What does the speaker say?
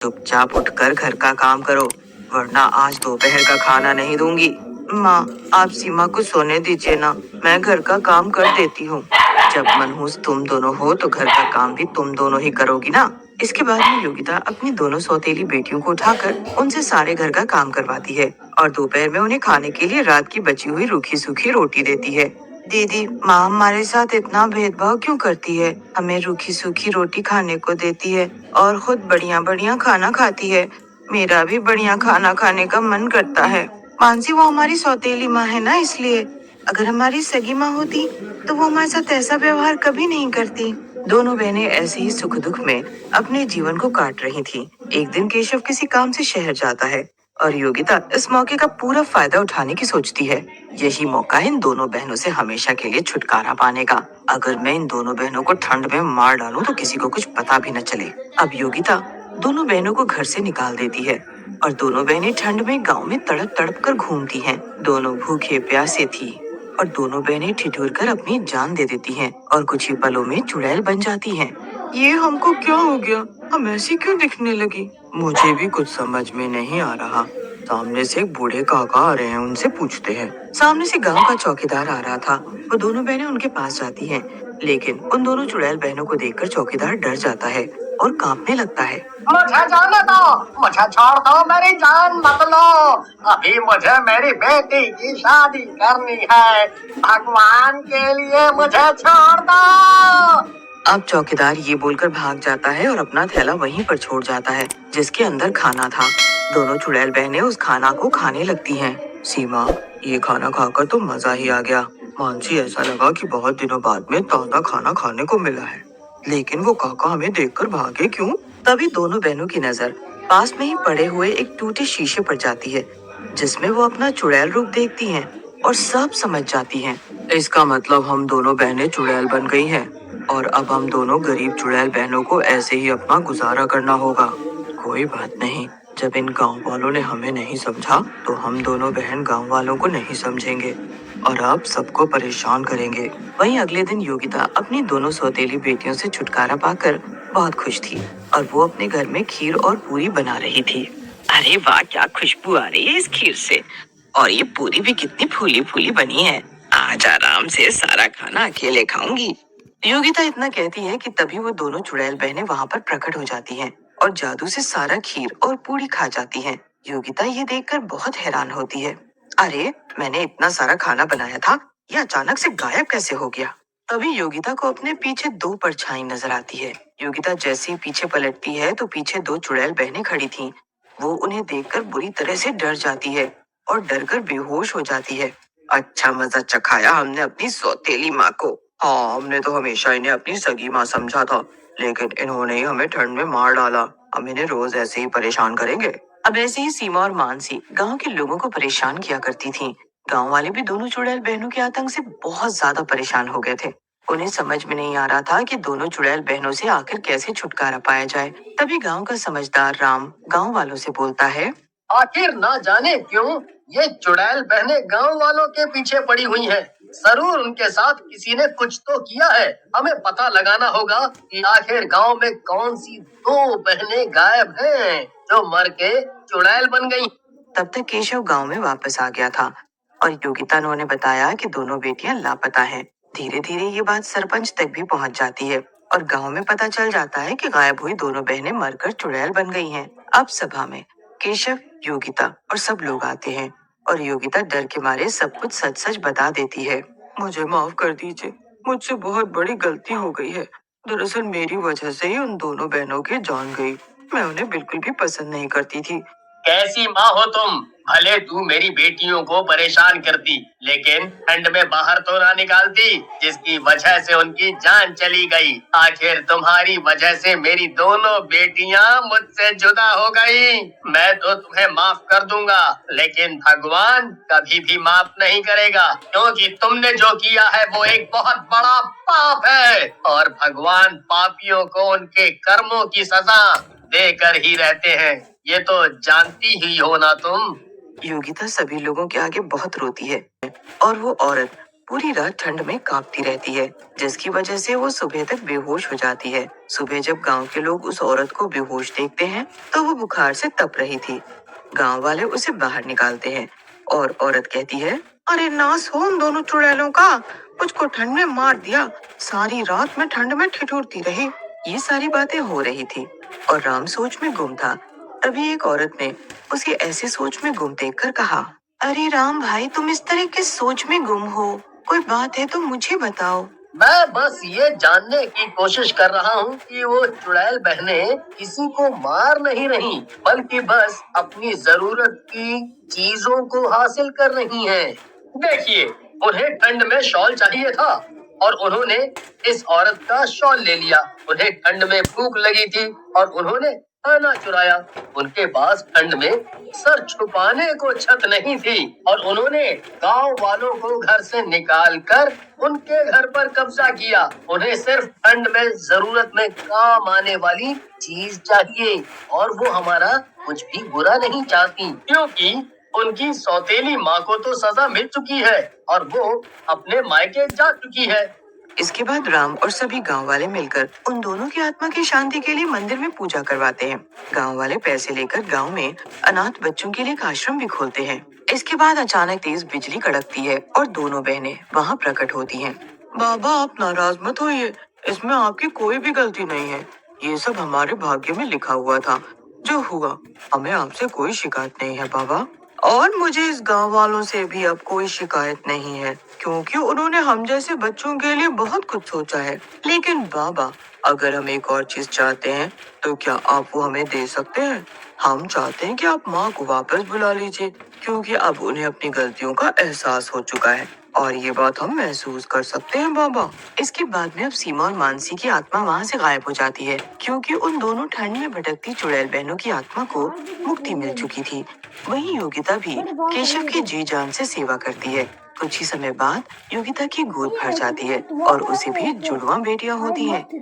चुपचाप उठकर घर का काम करो, वरना आज दोपहर का खाना नहीं दूंगी। माँ, आप सीमा को सोने दीजिए ना, मैं घर का काम कर देती हूँ। जब मनहूस तुम दोनों हो तो घर का काम भी तुम दोनों ही करोगी ना। इसके बाद में योगिता अपनी दोनों सौतेली बेटियों को उठाकर उनसे सारे घर का काम करवाती है और दोपहर में उन्हें खाने के लिए रात की बची हुई रूखी सूखी रोटी देती है। दीदी, माँ हमारे साथ इतना भेदभाव क्यों करती है? हमें रूखी सूखी रोटी खाने को देती है और खुद बढ़िया बढ़िया खाना खाती है। मेरा भी बढ़िया खाना खाने का मन करता है। मानसी, वो हमारी सौतेली माँ है ना, इसलिए। अगर हमारी सगी माँ होती तो वो हमारे साथ ऐसा व्यवहार कभी नहीं करती। दोनों बहनें ऐसे ही सुख दुख में अपने जीवन को काट रही थीं। एक दिन केशव किसी काम से शहर जाता है और योगिता इस मौके का पूरा फायदा उठाने की सोचती है। यही मौका है इन दोनों बहनों से हमेशा के लिए छुटकारा पाने का। अगर मैं इन दोनों बहनों को ठंड में मार डालूं तो किसी को कुछ पता भी न चले। अब योगिता दोनों बहनों को घर से निकाल देती है और दोनों बहनें ठंड में गांव में तड़प तड़प कर घूमती हैं। दोनों भूखे प्यासे थी और दोनों बहनें ठिठुर कर अपनी जान दे देती हैं और कुछ ही पलों में चुड़ैल बन जाती हैं। ये हमको क्या हो गया? हम ऐसी क्यों दिखने लगी? मुझे भी कुछ समझ में नहीं आ रहा। सामने से एक बूढ़े काका आ रहे हैं, उनसे पूछते हैं। सामने से गांव का चौकीदार आ रहा था। वो दोनों बहनें उनके पास जाती हैं, लेकिन उन दोनों चुड़ैल बहनों को देखकर चौकीदार डर जाता है और कांपने लगता है। मुझे जाने दो, मुझे छोड़ दो, मेरी जान मत लो। अभी मुझे मेरी बेटी की शादी करनी है। भगवान के लिए मुझे छोड़ दो। अब चौकीदार ये बोलकर भाग जाता है और अपना थैला वहीं पर छोड़ जाता है जिसके अंदर खाना था। दोनों चुड़ैल बहनें उस खाना को खाने लगती हैं। सीमा, ये खाना खाकर तो मजा ही आ गया। मानसी, ऐसा लगा कि बहुत दिनों बाद में ताजा खाना खाने को मिला है। लेकिन वो काका हमें देखकर भागे क्यों? तभी दोनों बहनों की नजर पास में ही पड़े हुए एक टूटे शीशे पर जाती है, जिसमें वो अपना चुड़ैल रूप देखती हैं और सब समझ जाती हैं। इसका मतलब हम दोनों बहनें चुड़ैल बन गई हैं और अब हम दोनों गरीब चुड़ैल बहनों को ऐसे ही अपना गुजारा करना होगा। कोई बात नहीं, जब इन गांव वालों ने हमें नहीं समझा तो हम दोनों बहन गांव वालों को नहीं समझेंगे और अब सबको परेशान करेंगे। वहीं अगले दिन योगिता अपनी दोनों सौतेली बेटियों से छुटकारा पाकर बहुत खुश थी और वो अपने घर में खीर और पूरी बना रही थी। अरे वाह, क्या खुशबू आ रही है इस खीर से। और ये पूरी भी कितनी फूली फूली बनी है। आज आराम से सारा खाना अकेले खाऊंगी। योगिता इतना कहती है कि तभी वो दोनों चुड़ैल बहनें वहां पर प्रकट हो जाती हैं और जादू से सारा खीर और पूरी खा जाती हैं। योगिता ये देखकर बहुत हैरान होती है। अरे, मैंने इतना सारा खाना बनाया था, ये अचानक से गायब कैसे हो गया? तभी योगिता को अपने पीछे दो परछाई नजर आती है। योगिता जैसे ही पीछे पलटती है तो पीछे दो चुड़ैल बहनें खड़ी थीं। वो उन्हें देखकर बुरी तरह से डर जाती है और डर कर बेहोश हो जाती है। अच्छा मजा चखाया हमने अपनी सौतेली माँ को। हाँ, हमने तो हमेशा इन्हें अपनी सगी माँ समझा था, लेकिन इन्होंने ही हमें ठंड में मार डाला। हम इन्हें रोज ऐसे ही परेशान करेंगे। अब ऐसे ही सीमा और मानसी गांव के लोगों को परेशान किया करती थीं। गांव वाले भी दोनों चुड़ैल बहनों के आतंक से बहुत ज्यादा परेशान हो गए थे। उन्हें समझ में नहीं आ रहा था कि दोनों चुड़ैल बहनों से आखिर कैसे छुटकारा पाया जाए। तभी गांव का समझदार राम गांव वालों से बोलता है। आखिर ना जाने क्यों ये चुड़ैल बहनें गांव वालों के पीछे पड़ी हुई हैं। जरूर उनके साथ किसी ने कुछ तो किया है। हमें पता लगाना होगा कि आखिर गांव में कौन सी दो बहनें गायब हैं जो मर के चुड़ैल बन गई। तब तक केशव गांव में वापस आ गया था और योगिता ने उन्हें बताया कि दोनों बेटियां लापता हैं। धीरे धीरे ये बात सरपंच तक भी पहुंच जाती है और गांव में पता चल जाता है कि गायब हुई दोनों बहनें मरकर चुड़ैल बन गई हैं। अब सभा में केशव, योगिता और सब लोग आते हैं और योगिता डर के मारे सब कुछ सच सच बता देती है। मुझे माफ कर दीजिए, मुझसे बहुत बड़ी गलती हो गई है। दरअसल मेरी वजह से ही उन दोनों बहनों की जान गई। मैं उन्हें बिल्कुल भी पसंद नहीं करती थी। कैसी माँ हो तुम? भले तू मेरी बेटियों को परेशान करती, लेकिन ठंड में बाहर तो ना निकालती, जिसकी वजह से उनकी जान चली गई। आखिर तुम्हारी वजह से मेरी दोनों बेटियां मुझसे जुदा हो गई। मैं तो तुम्हें माफ कर दूंगा, लेकिन भगवान कभी भी माफ नहीं करेगा, क्योंकि तुमने जो किया है वो एक बहुत बड़ा पाप है और भगवान पापियों को उनके कर्मों की सजा देकर ही रहते हैं। ये तो जानती ही हो ना तुम। योगिता सभी लोगों के आगे बहुत रोती है और वो औरत पूरी रात ठंड में कांपती रहती है, जिसकी वजह से वो सुबह तक बेहोश हो जाती है। सुबह जब गांव के लोग उस औरत को बेहोश देखते हैं, तो वो बुखार से तप रही थी। गांव वाले उसे बाहर निकालते हैं और औरत कहती है, अरे नास हो उन दोनों चुड़ैलों का, मुझको ठंड में मार दिया। सारी रात मैं ठंड में ठिठुरती रही। ये सारी बातें हो रही थी और राम सोच में गुम था। तभी एक औरत ने उसे ऐसी सोच में गुम देखकर कहा, अरे राम भाई, तुम इस तरह किस सोच में गुम हो? कोई बात है तो मुझे बताओ। मैं बस ये जानने की कोशिश कर रहा हूँ कि वो चुड़ैल बहनें किसी को मार नहीं रही, बल्कि बस अपनी जरूरत की चीजों को हासिल कर रही हैं। देखिए, उन्हें ठंड में शॉल चाहिए था और उन्होंने इस औरत का शॉल ले लिया। उन्हें ठंड में भूख लगी थी और उन्होंने खाना चुराया। उनके पास ठंड में सर छुपाने को छत नहीं थी और उन्होंने गांव वालों को घर से निकाल कर उनके घर पर कब्जा किया। उन्हें सिर्फ ठंड में जरूरत में काम आने वाली चीज चाहिए और वो हमारा कुछ भी बुरा नहीं चाहती, क्योंकि उनकी सौतेली माँ को तो सजा मिल चुकी है और वो अपने मायके जा चुकी है। इसके बाद राम और सभी गांव वाले मिलकर उन दोनों की आत्मा की शांति के लिए मंदिर में पूजा करवाते हैं। गांव वाले पैसे लेकर गांव में अनाथ बच्चों के लिए एक आश्रम भी खोलते हैं। इसके बाद अचानक तेज बिजली कड़कती है और दोनों बहनें वहां प्रकट होती हैं। बाबा, आप नाराज मत होइए, इसमें आपकी कोई भी गलती नहीं है। ये सब हमारे भाग्य में लिखा हुआ था। जो हुआ, हमें आपसे कोई शिकायत नहीं है बाबा। और मुझे इस गांव वालों से भी अब कोई शिकायत नहीं है, क्योंकि उन्होंने हम जैसे बच्चों के लिए बहुत कुछ सोचा है। लेकिन बाबा, अगर हम एक और चीज चाहते हैं, तो क्या आप वो हमें दे सकते हैं? हम चाहते हैं कि आप माँ को वापस बुला लीजिए, क्योंकि अब उन्हें अपनी गलतियों का एहसास हो चुका है और ये बात हम महसूस कर सकते हैं बाबा। इसके बाद में अब सीमा और मानसी की आत्मा वहाँ से गायब हो जाती है, क्योंकि उन दोनों ठंड में भटकती चुड़ैल बहनों की आत्मा को मुक्ति मिल चुकी थी। वहीं योगिता भी केशव की जी जान से सेवा करती है। कुछ ही समय बाद योगिता की गोद भर जाती है और उसे भी जुड़वा बेटियां होती हैं।